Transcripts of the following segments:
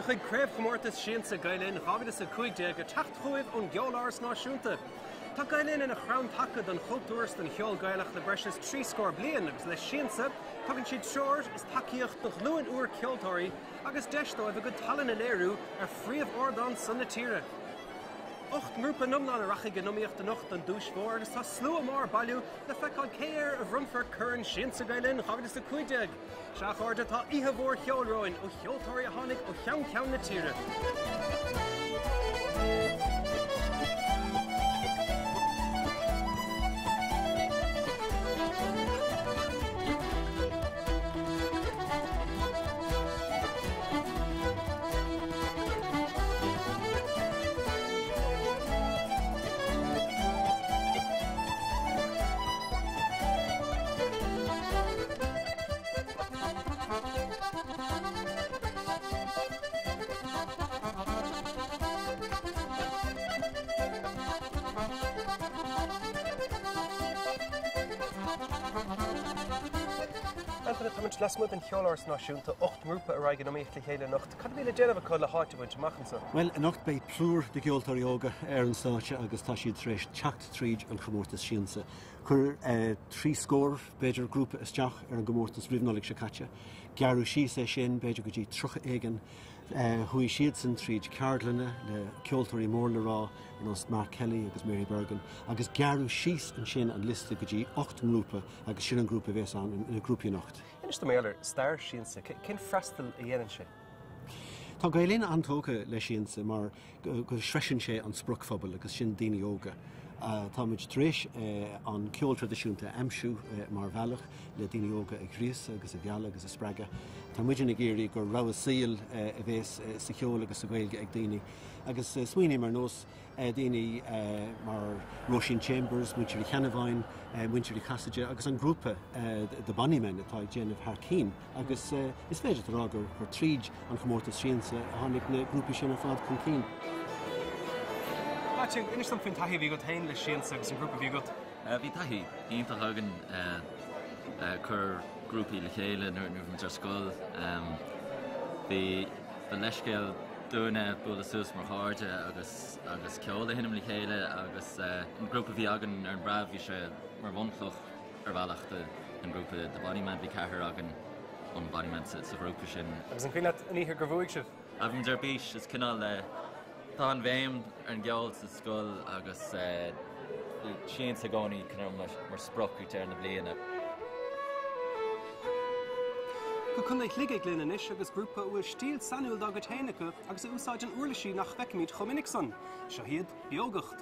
chuig Clár Siansa Gailin, Ravidas a Cuigde, Tachtruiv on Gyolars Náisiúnta. Tá Gailin in a chrawn taka don chultúrs den Chiol Gailach le breis 3 score blian agus le Siansa, tugann siad seoir is takeíocht do gluúin uair ceoltóirí agus deistó a go talan in éireú ar phríomh ordan san na tíre. 8 grúpa numlan a rachaigh numíocht den 8 an dúis mhór agus tá slú mar bailú le feicáil céir a bhrumfar churann Siansa Gailin, Ravidas a Cuigde. Seach orda tá ihe mhór cheolróin ó cheoltóirí a tháinig ó cheann na tíre. Tamint lasmuid an cheolars náisiúnta 8 grúpa a raigh numíocht le chéile nocht. Cad bhíle déanamh chu le háite bhaint machchansa? Well, a nocht bei plúr de geoltóirí óga ar an sáte agus tá siad tréis teacht tríd an Chomórtas Siansa. Chur 3 scór beidir grúpa isteach ar an Gomórtas Rivnolig se caite. Gearú síos é sin beidir go dtí trocha éigen. Hui siad san tríd Cardlana le ceoltóirí mór le rá an os Mark Kelly agus Mary Bergen agus gearú síos an sin an liste go dtí 8 grúpa agus sin an grúpa bhés an in a grúpa nocht. Inis do méler, stair Siansa, cén freistal a dhéanann sé? Tá Gailin antóga le Siansa mar go sreisin sé an spruchphobal agus sin daoine óga. Tá muid tréis an ceol tradiisiúnta amsú mar bhealach le daoine óga ag ghríos agus a bheala agus a spreaga. Tá muidir na géirí gur rá síl a bhés sa cheol agus a bhilge ag daoine. Agus smaoine mar nós daoine mar Roisin Chambers, Winchely Cheannaváin, Winchely Cassaide agus an grúpa de Bonnymen atá déanamh Harcín. Agus is féidir rá gur tríd an Chomórtas Siansa a tháinig na grúpa sin ar fád chun cín. Máte, inis an fin taithí bhí go tain le Siansa agus an grúpa bhí go? Bhí taithí, ionfach agan chur grúpaí le chéile nuair muintear scoil. Bhí leiscéil dúna bula suas mar cháirde agus ceola hinnim le chéile agus an grúpa bhí agan ar an bráth bhí sé mar bhancloch ar bhealachta an grúpa de Bonnymen bhí cethir agan an Bonnymen sa grúpa sin. Agus an cuiine aníthir gur bhuaigh sibh? A bhín deir bís is cinál le tá an bhéim ar an geol sa scoil agus Siansa gcónaí mar sprochú tear na bliana. Go chun é chligigh linn inis agus grúpa bhfuil stíl sanúil dá go téanacha agus a úsáid an uirlisí nach feicimid chomininic san. Seo hiad beogacht.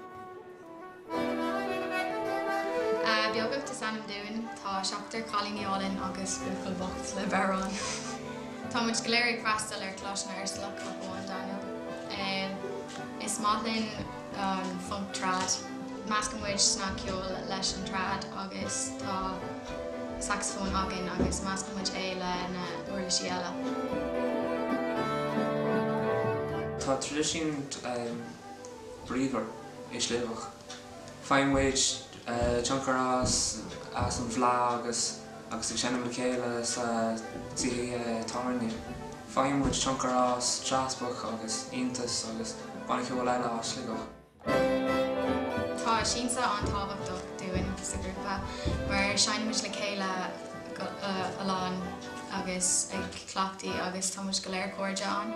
Beogacht is anam dúin tá seachtar chalíneálinn agus bufuil bocht le barán. Tá muid goléirigh freastal ar cláisna ar slach le bháin Daniel. Is máthlinn an funk trad, meascam muid sna ceol leis an trad agus tá saxofón agin agus meascam muid é le na uirlisí eile. Tá tradiisiúnt bríomhar is léamhach. Fáin muid tionchar as an bhlá agus ag seanam le chéile sa tí táirní. Fáin muid tionchar as trasbach agus iontas agus banna ceol eile as ligach. Tá Siansa an tábhachtach dúin sa grúpa mar seanimiid le chéile aláin agus ag cleachtaí agus tá muid go léir cóide an.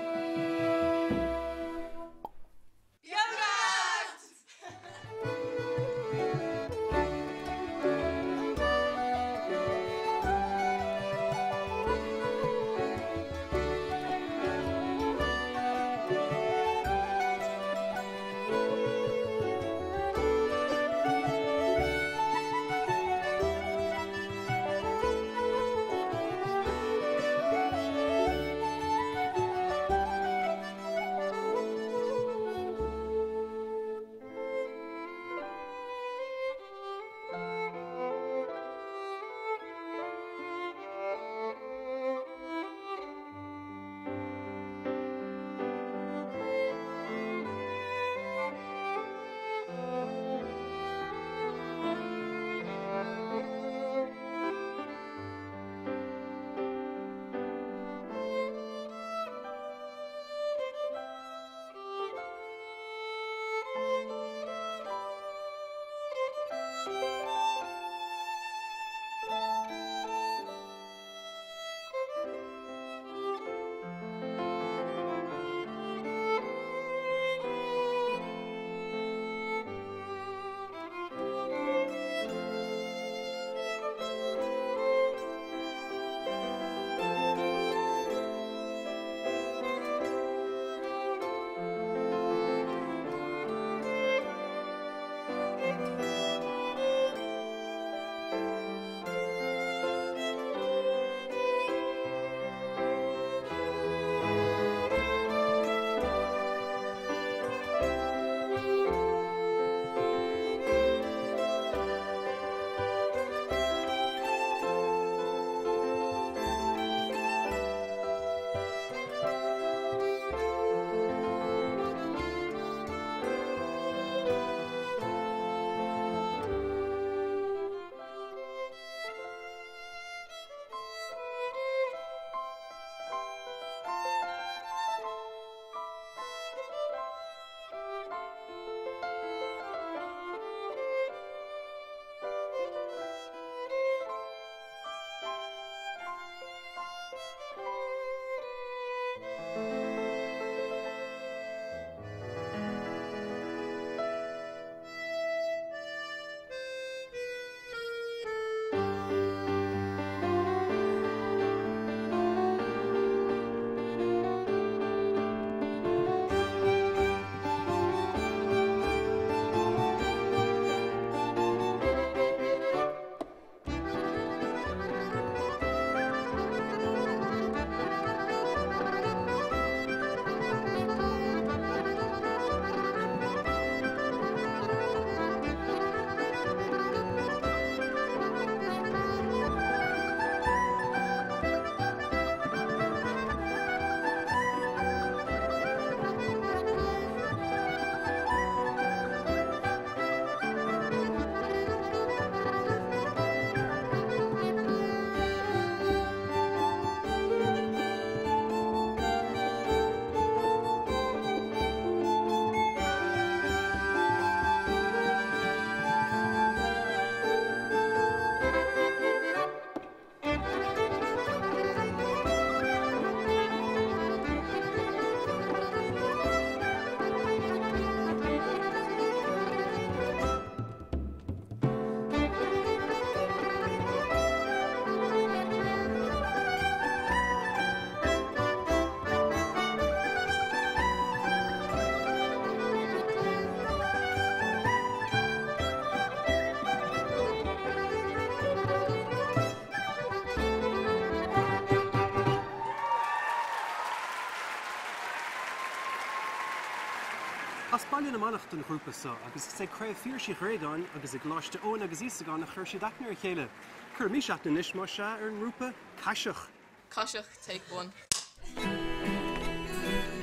bhaile na manach don grúpa sa, agus sé craibh fíor si réáin agus ag gláiste ón agus ísagáin a chuir si dachnar a chéile. Cur mí seach na níos mar se ar an rúpa caiiseach. Caiiseach, take one.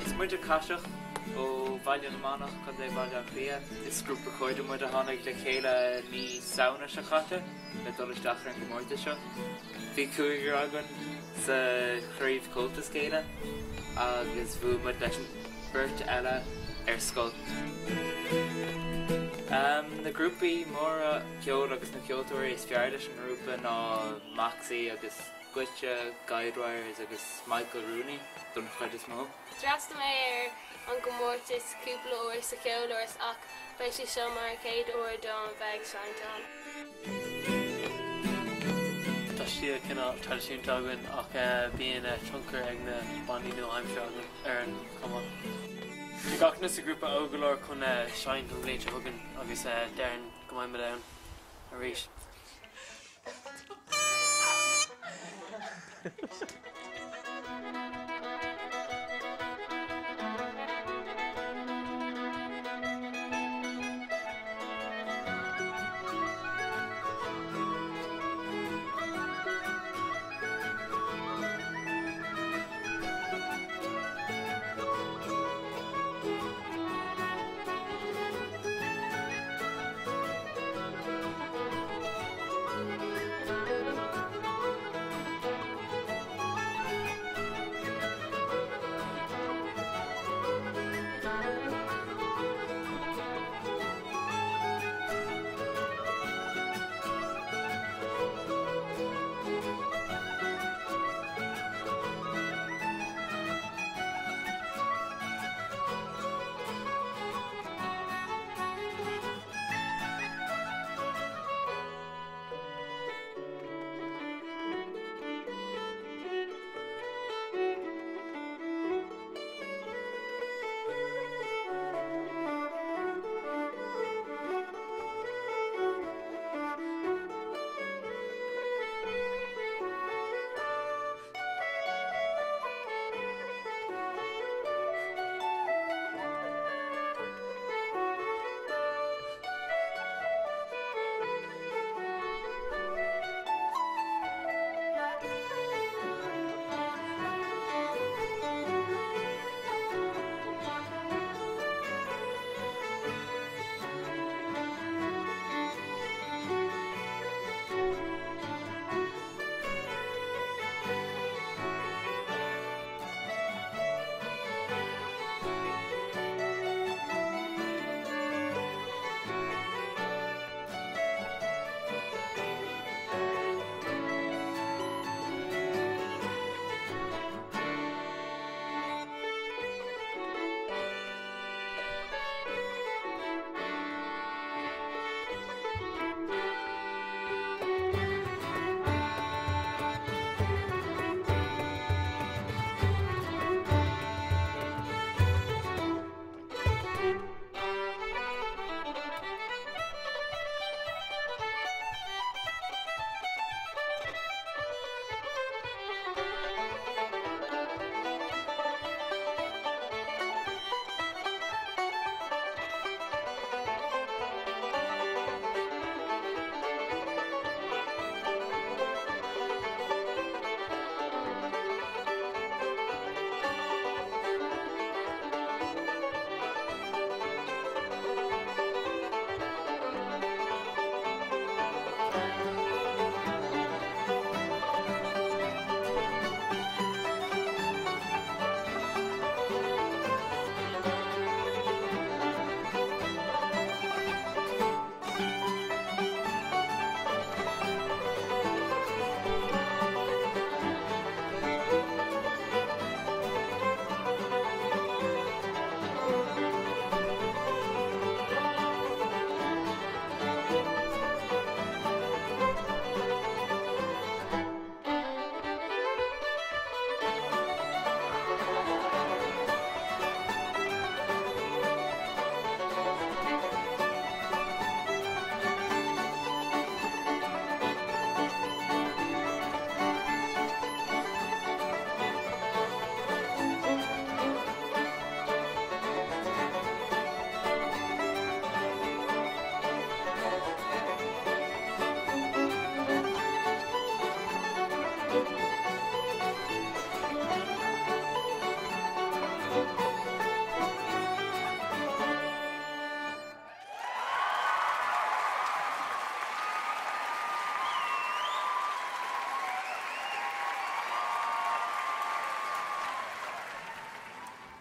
Is muidir caiiseach ó bhaile na manach chun é bhaile bria. Is grúpa chuide muid a tháinig le chéile ní saona se chatte, le dolas dachar an gomórta seo. Bhí cúigur agan sa chríomh cultas céile, agus bhú muid leis an beirt eile ar scoil. Na grúpaí mór a ceol agus na ceoltóirí is fear leis an grúpa ná Maxi agus Guite, Guidewires agus Michael Rooney don chuid is mó. Drasta mé ar an gomórtas cúpla uair sa ceoltóirs ach beidh sí seo mar céad uair don bheith seantáin. Tá si cinál tradiisiúnta agan ach bíon truncar ag na bandaí nó aimseo agan ar an chumá. Tá gachna sa grúpa ógalair chun sein don bléinte thugan agus dearan go maiid ann a rís.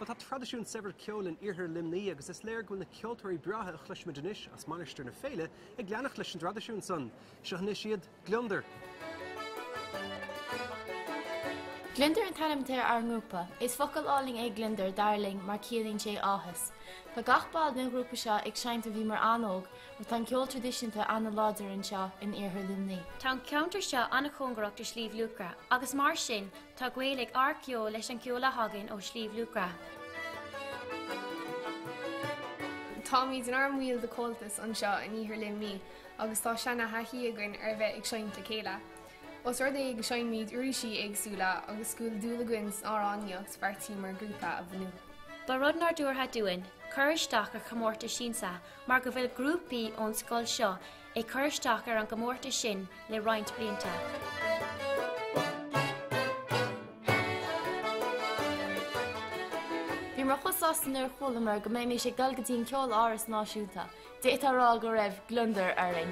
Tá tradiisiún sever ceol in iarthar limnaí agus is léir gona ceoltóirí breathe a chluismidenis as manisteir na féile ag leanach leis an tradiisiún san. Seohanna siad glundar. Glundar an talamtéir ar ngúpa, is focail áling ag glundar darling mar cíalín sé áthas. Tá gachbáil na grúpa seo ag seint a bhí mar anóg, mar tá ceol tradiisiúnta anna láidir an seo in iarthar limnaí. Tá counter seo anna chungarach de slíomh lucra, agus mar sin tá gcuaigh arceol leis an ceola hagann ó slíomh lucra. Tá míad an armhuiil de coltas an seo in iarthar limnaí, agus tá seanna haithí againn ar bheith ag seint a céile. Os ruir ag sein míad uirisi agsúla agus scoil dúlagwins áráneocht fartí mar grúpa a bhanú. Ba rud nar dúrtha dúin, chuiristeach ar Clár Siansa, mar go bhfuil grúpaí ón scoil seo ag chuiristeach ar an Clár sin le roinnt blianta. Bhí mar chusásan ar cholamar go mé sé galgadtín ceol áras náisiúnta, déit ará go raibh glundar aring.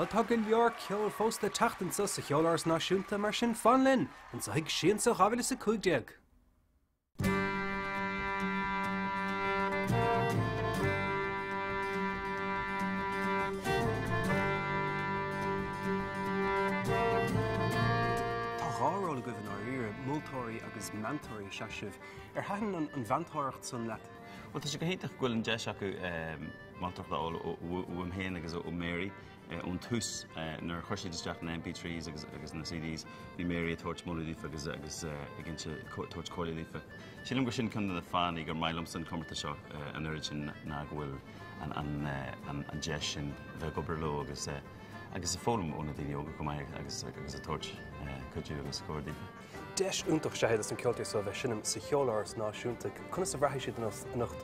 tá go leor ceol fós le teachtansa sa cheolairs náisiúnta mar sin fanlinn an sa hiag Siansa Chabhile sa 15. Táráróla go bhn áíre múltóirí agus mentóirí seaisih hain an bhaintóireacht san leat. Well, tá sé go héiteach ghfuil an deis acu mantarachta ó héin agus ó Mary ón tús nar chuir isteach na MP3s agus na CDs bhí Mary a tuairt móladífa agus gin se tuairt cóiladífa. Sílim go sin chun na fánaí gur mailamsan commarta seo an uiri sin ná bhfuil an deis sin bheith gobar lo agus a fólam óna daoine óga go maiid agus a tuairt chuidú agus cóirdífa. Deis úntaach séad an ceoltaí sa bheith sinnim sa cheolairs náisiúnta chuna sa bhreithí siad an nacht.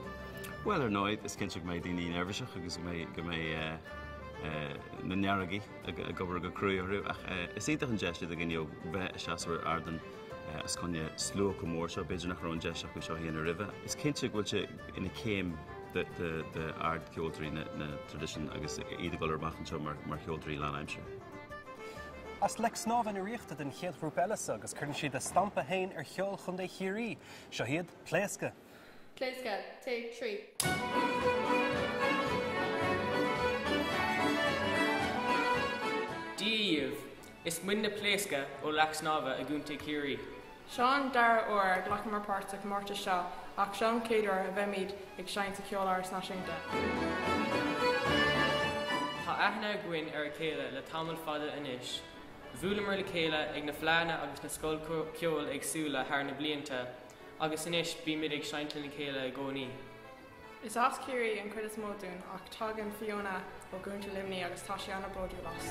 Well ar nóid is cinseach mé daoine nervaiseach agus go mé na nearagaí a gobar go cruúú ach is ítach an deis a gine bheith a seaasar ardan as chunne sló go mór seo beidir nach rón deis acu seo híana a ribh. Is cinseach bhfuil se ina céim de ard ceoltarí na tradition agus iad golar bachan seo mar cheoltarí leanaimse. As le snáb in riachta den chéad grúpelasa agus chun siad a stampa hain ar cheol chun é chiaí, seo hiad pléasca. Pléasca, take 3. Díomh, is muinne pléasca ó leacsnábha a gúnta chiaí. Seán dar ó ghlachmar páirteach mórta seo ach Seán céadúir a bheimid ag sein sa cheolairs náisiúnta. Tá aithne gcuin ar a chéile le tamil fada inis. Bhualamar le chéile ag na phleanna agus na scoil ceol agsúla thar na blianta, agus inis bíimiid ag seintle na chéile a gcónaí. Is as ciaí an chuid is módún ach tágan Fiona ó gúnta limní agus tá sé anna bródú las.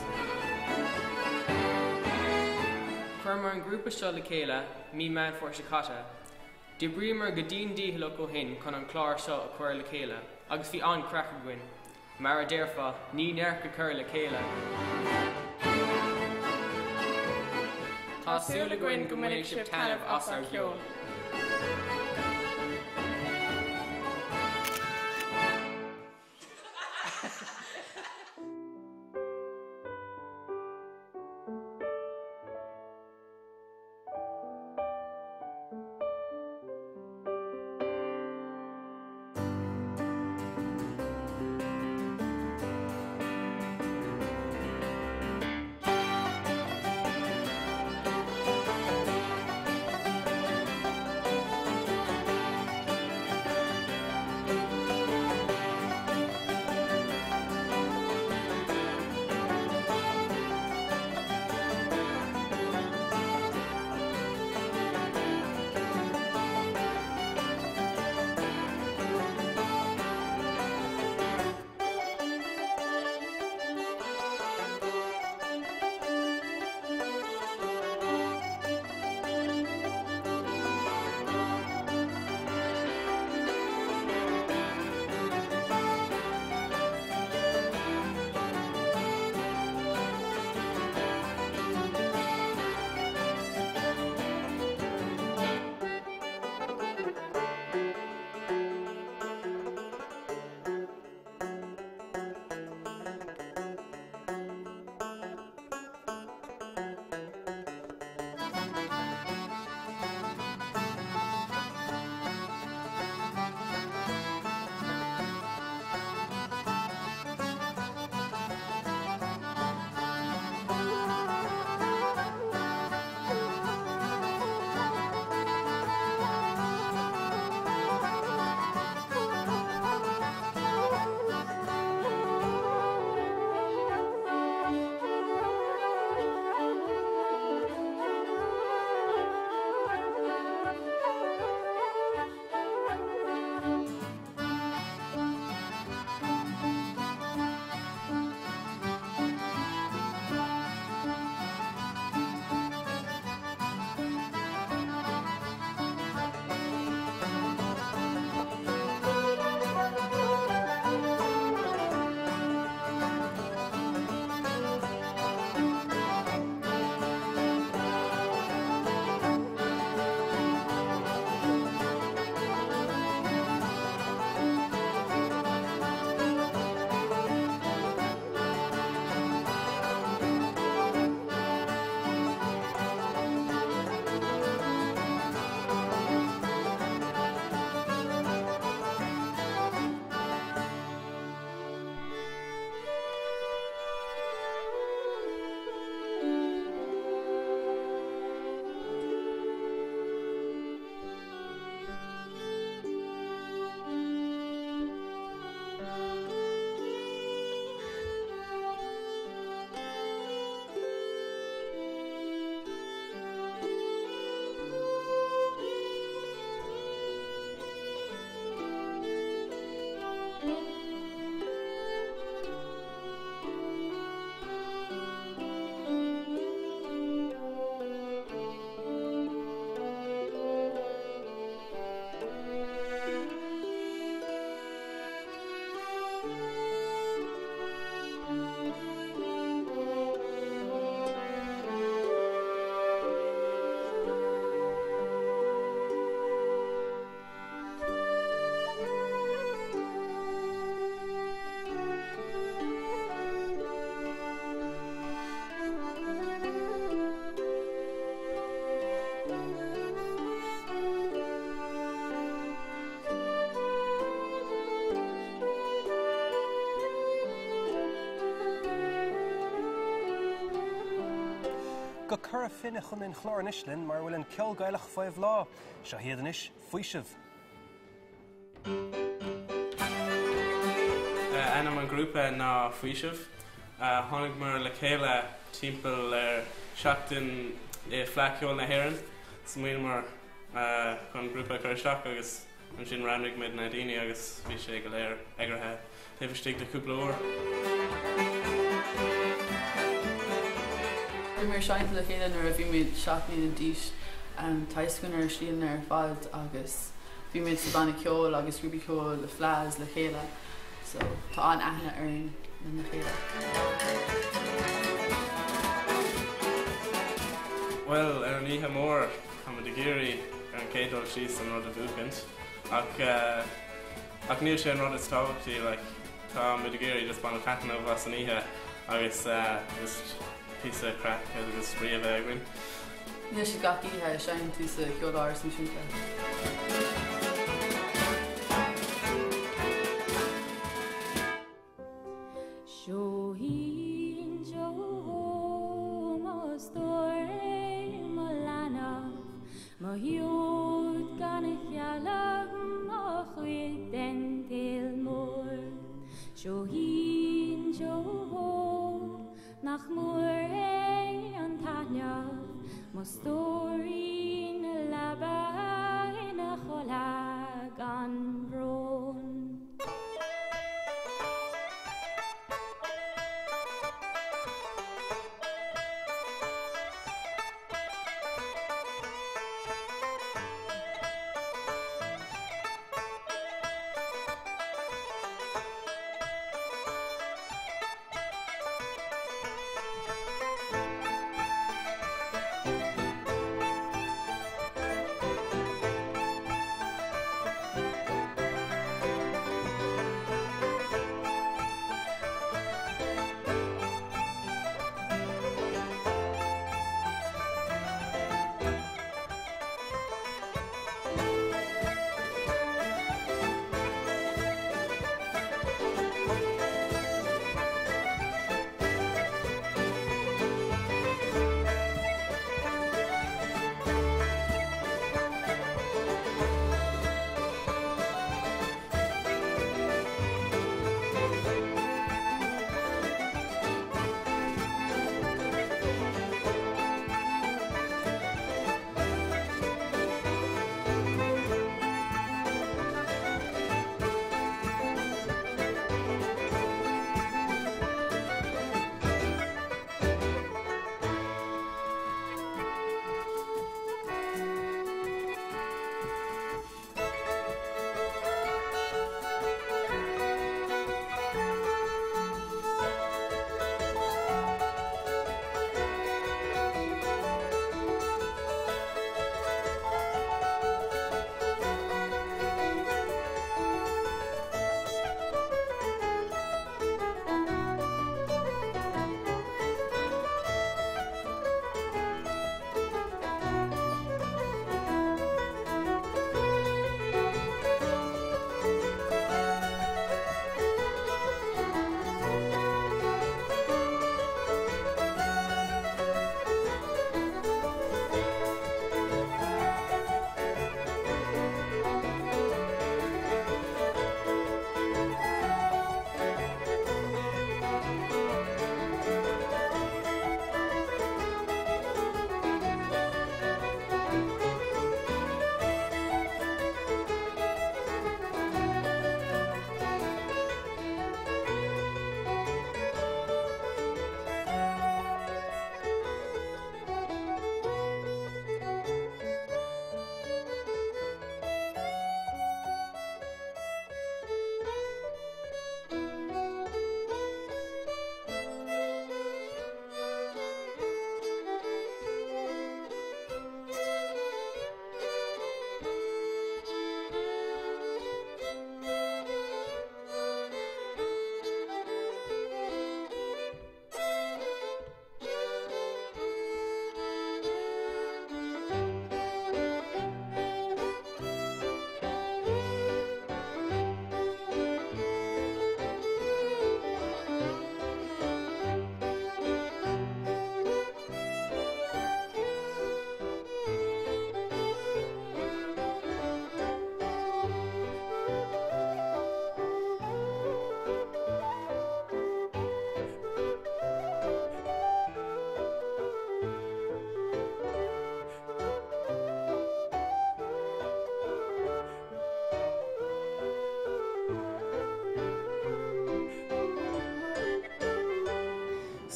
Chuir mar an grúpa seo le chéile, mí man for se chatta. De bríomar go dtíon díthla go hin chun an chláir seo a chuir le chéile, agus bhí an creacha gcuin. Mar a déirfa, ní nearcha chuir le chéile. Tásúla gcuin go minic sib tanmh as ar cheol. Go cur finna chun in chlár an Islinn mar bhfuil an ceol gaiilech foiimh lá, seo héadan is faoisimh. Anam an grúpa ná faoisimh, tháinig mar le chéile timpeall seachtain fleaiciúil na hÉireann, smaoin mar chun grúpa chuirteach agus an sin rannig mid na daoine agus bhí sé go léir eagarthe taobhstigh de cúpla uair. Mar seint le chéile nuair a bhí méid seaachnaí na díos taiscúin ar slíonn ar fad agus bhí méid sa banna ceol agus grúpa ceol le phleas le chéile, so tá an aithne arn na chéile. Well, ar an ihe mór chuma de géirí ar an cédul síos an rud a bhúcant, ach níl sé an rud is tábhachtí, tá mu de géirí just banna chatana bhas an ihe agus just piece of crack agus spríomh aghainn. Níl sé gacíthe sein tú sa ceoláir san siúta. Nach mór an taneamh má stórí na labba ina cholag an bhrón.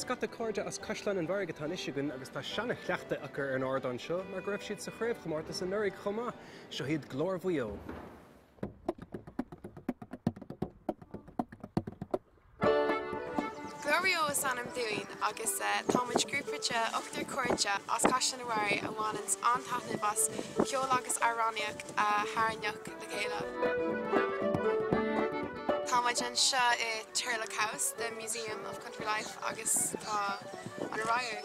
scata cóide as Caisleán an Bhargatán isiúin agus tá seanna chleachta acu an ardán seo, mar go raibh siad sa chréibh chomórta san nurig chomá, seo hiad glór bhuió. Glorio is an am doing agus táid grúpaide 8 cuairte as caiisina bhhair a bhhainans antaithna bas ceol agus aráneacht a thneach le chéile. Táid an seo I Turlock House, the Museum of Country Life agus tá an ráir.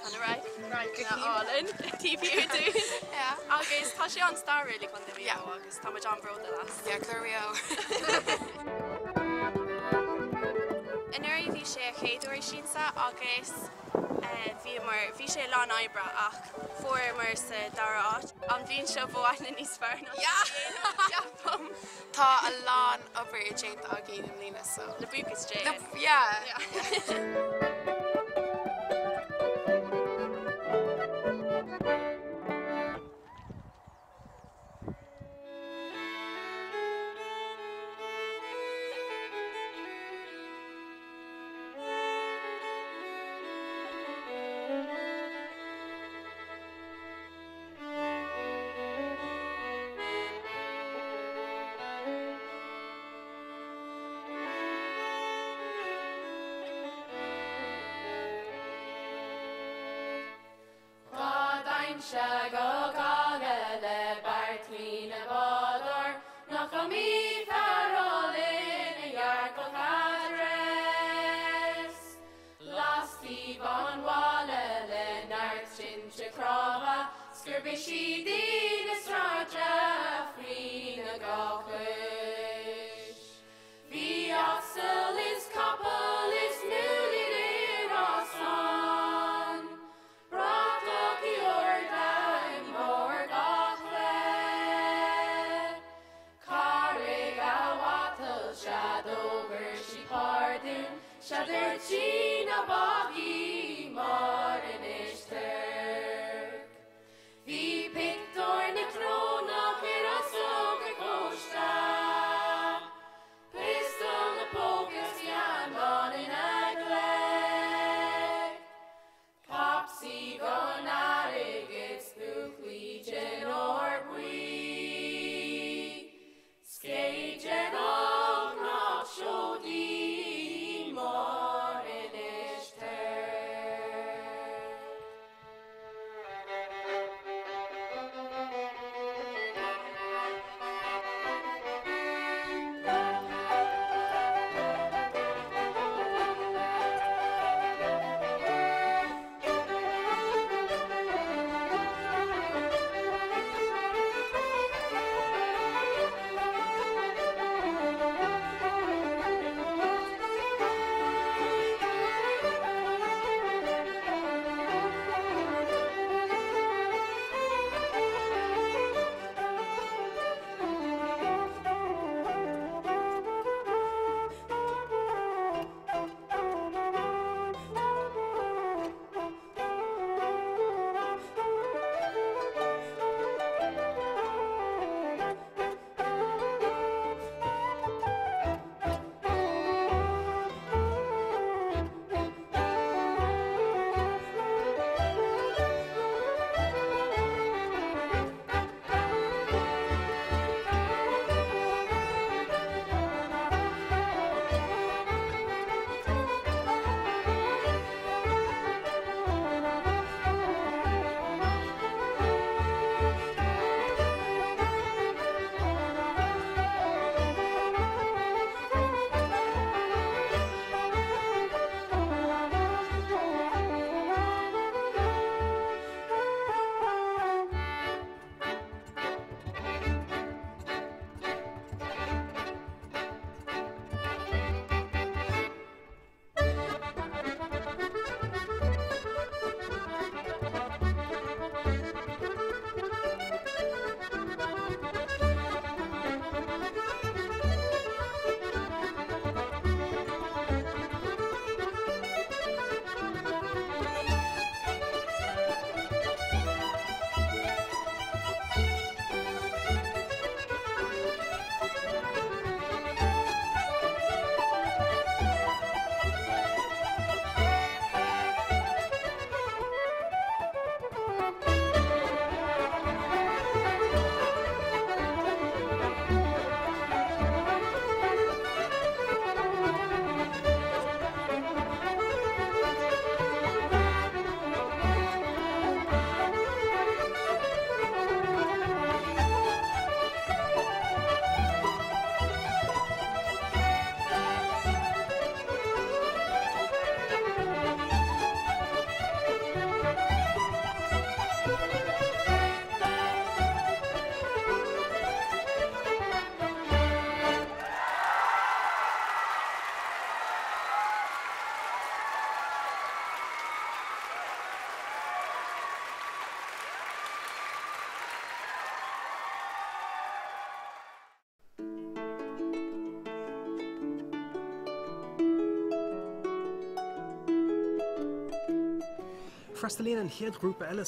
An right? Right, Allen, TV do. Yeah. Agus tá sé an star really chun the video agus tá John Bro the last. Yeah, Glorio. In airí bhí sé chéadúir Siansa agus bhí sé lán oibre ach fuair mar sa dara áit. An bhíonn seo bhhaithna níos fearr ná. Yeah. Tá a lán obair déanta a géanam lína so. Le buchas dé. Yeah. Freistalíonn an chéad grúpa eile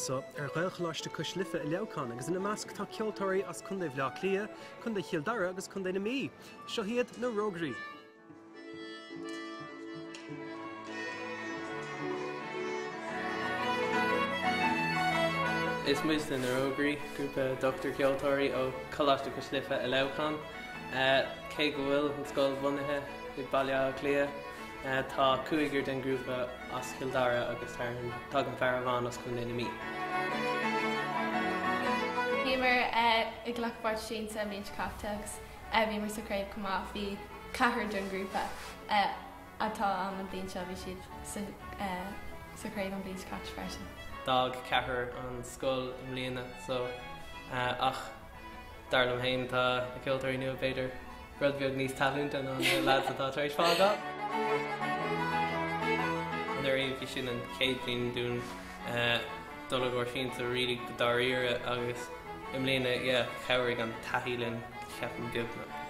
ghailcheáiste coslifa I leabhán agus ina measc tá ceoltóirí as chun bhleá clia, chun chial dara agus chun na mí. Seo hiad na rógraí. Is muis na rógraí grúpa Dr. Ceoltóirí ó choláiste coslifa I leabhán. Cé go bhfuil an scoil bhunaithe I bailile clia. Tá cuaigear den grúpa as Kildara agus tá an fearmhán as chun na mí. Bhí mar I ghlachbáid Siansa méid capteachs bhí mar sacréibh cumá bhí cethir den grúpa atá an blion seo bhí siad sacréibh an blion cat freisin. Dag cethir an scoil Im Líana so ach darlam hain tá a Ceoltóirí nua beidir rud beag níos talúnta an lads atá éis fágá. An éirí bhí sin an céad bliain dún dul go sin sa rií go daríire agus Im Líana cheirigh an taithílinn ceapan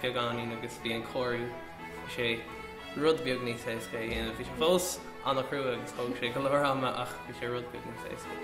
beagáí agus bhí an choirú sé rud beag níos éasca dhéanamh bhí sé fós anna cruú agus thug sé go leor ama ach bhí sé rud beag níos éasca.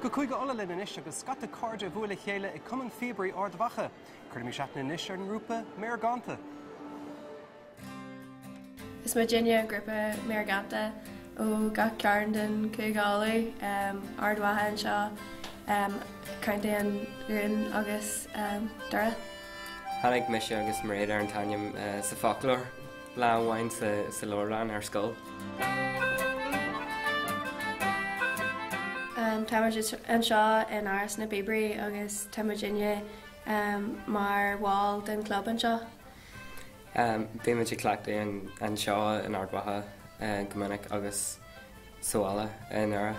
Go chuige olalin in isis agus scata cardide bhuaile chéile I cuman fébrí ardhacha, chuir mí seaachna in isis ar an rúpa Marganta. Is Virginia grúpa Marganta ó ga cearan den chuigála ardhatha an seo cainte an rún agus dara. Hannig mis agus maréad ar an taim sa folklór, lámhain sa lórán ar scoil. Táimid an seo in áras na Bíbrí agus táimid mar bháil den club an seo. Bhí muid cleachta an seo in ardhatha gomininic agus soála in ara.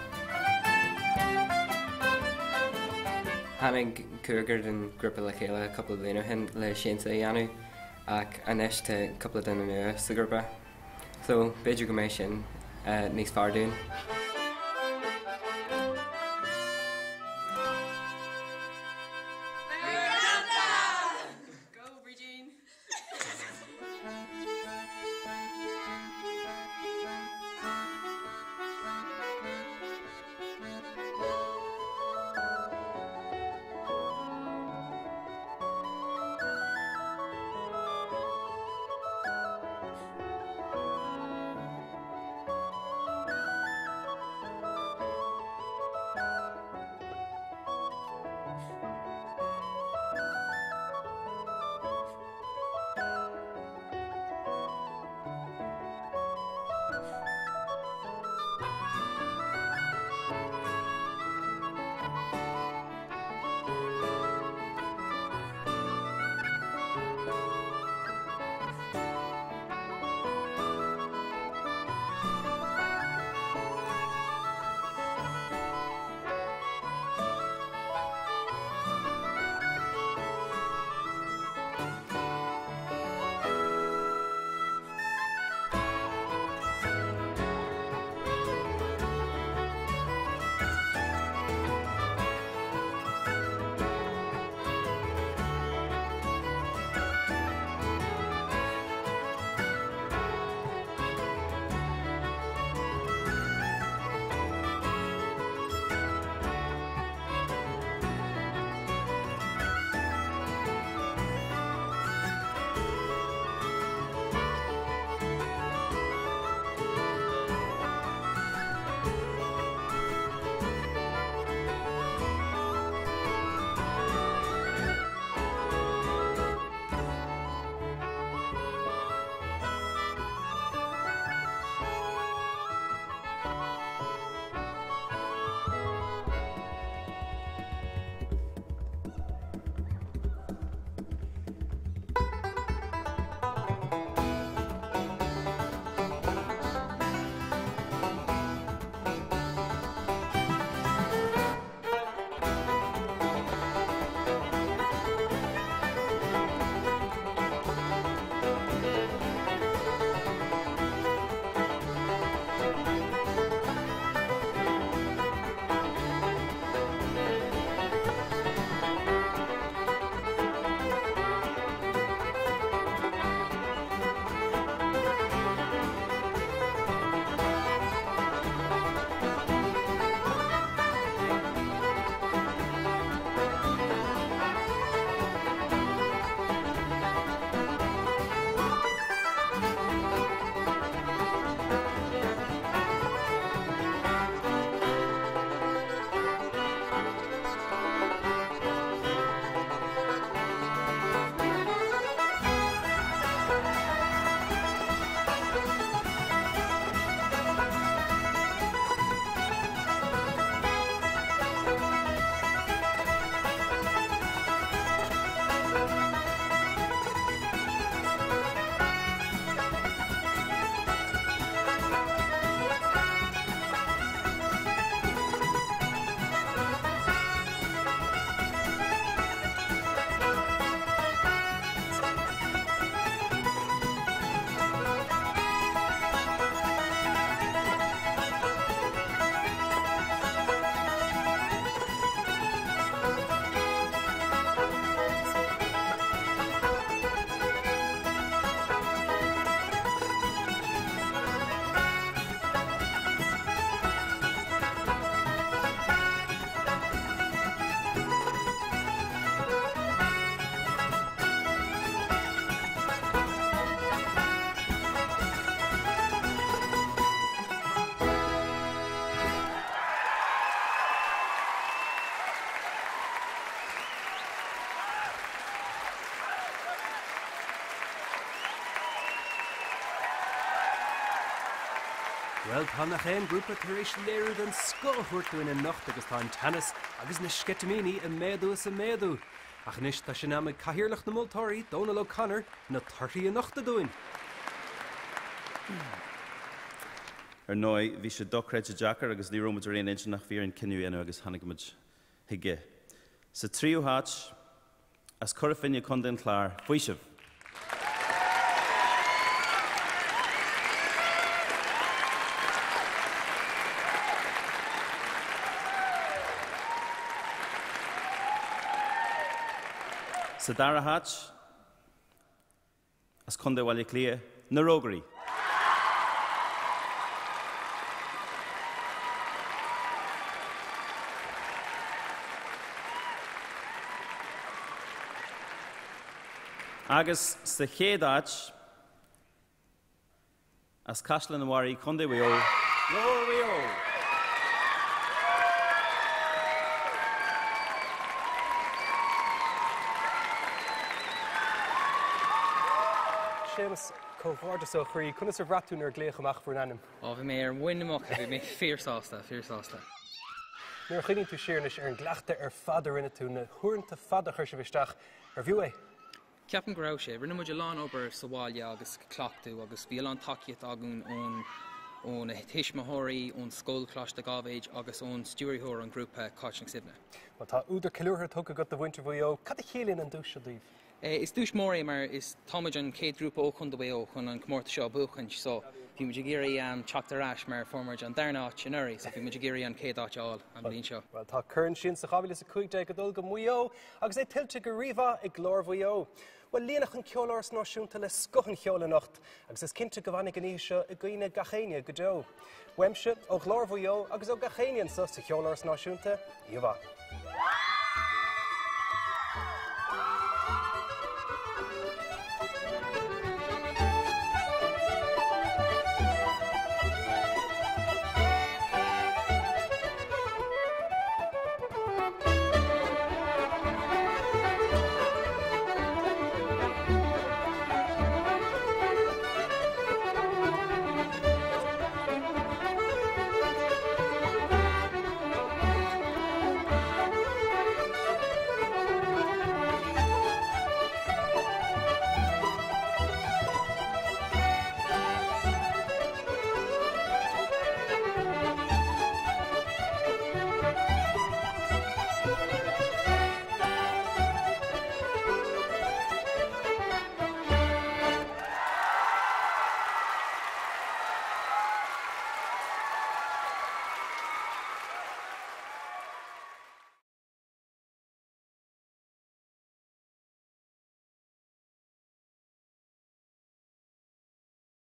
Hannig cuagar den grúpa le chéile a couple bliana hin le Siansa dhéanú ach anis tá couple den nua sa grúpa. So beidir go méid sin níos fearr Well, tá nach éon grúpa tar éis léir den scoilthúirtú in nacht agus tá an tennis agus na scetamíní a méadú sa méadú. Ach níos tá sin am caihirirlach na moltóirí Donal O'Connor na 30 nachta dúin. Nói, bhí sé docréid a Jackar agus ní rómid réon inch nach bhíar an cinú enú agus hanigimiid hiige. Sa tríú háit, as cur finne chun den Clár, faoisibh. Sa dara háit, as chun de bhhaile clia, na rógarí. Agus sa chéadáit, as Caisleán Warí chun de bhío, Lór Seamus, cóhharda so chuí, chuna sa bhratún ar gléach amach fuair anam. Bhí mé ar bhainneach a bhí mé fíorsásta. Nuair chuinnn tú siarnis ar an gleachta ar fada rinne tú na thuaireanta fada chuir se bhisteach ar bhiú é. Ceapan go raibh sé, rinne muid lán obair sa bháile agus cleachtú agus bhí an taciacht agún ón theismathirí ón scóilchláiste gábhéid agus ón stúrthóir an grúpa Cáisling Sibne. Well, tá údar ciúrtha tuga go do bhainter bhío, cad a chéalainn an dúis a dtíobh? Is dúis mór mar is táid an céad grúpa ó chun do bhéo chun an cmórta seo buchaint, so bhí muidir géirí an teachtarráis mar formuid an darnáit sinúirí, so bhí muidir géirí an céadáteáil an blin seo. Well, tá chun sin sa chabaile sa cuaigde go dul go muo, agus é tiltte go riomha ag glór bhío. Well, líonach an ceolars náisiúnta le scohan cheola nacht, agus is cinnte go bhainnig an íseo i gcuoine gachéine go deo. Weimse ó glór bhío agus ó gachéinean sa cheolars náisiúnta, iomha.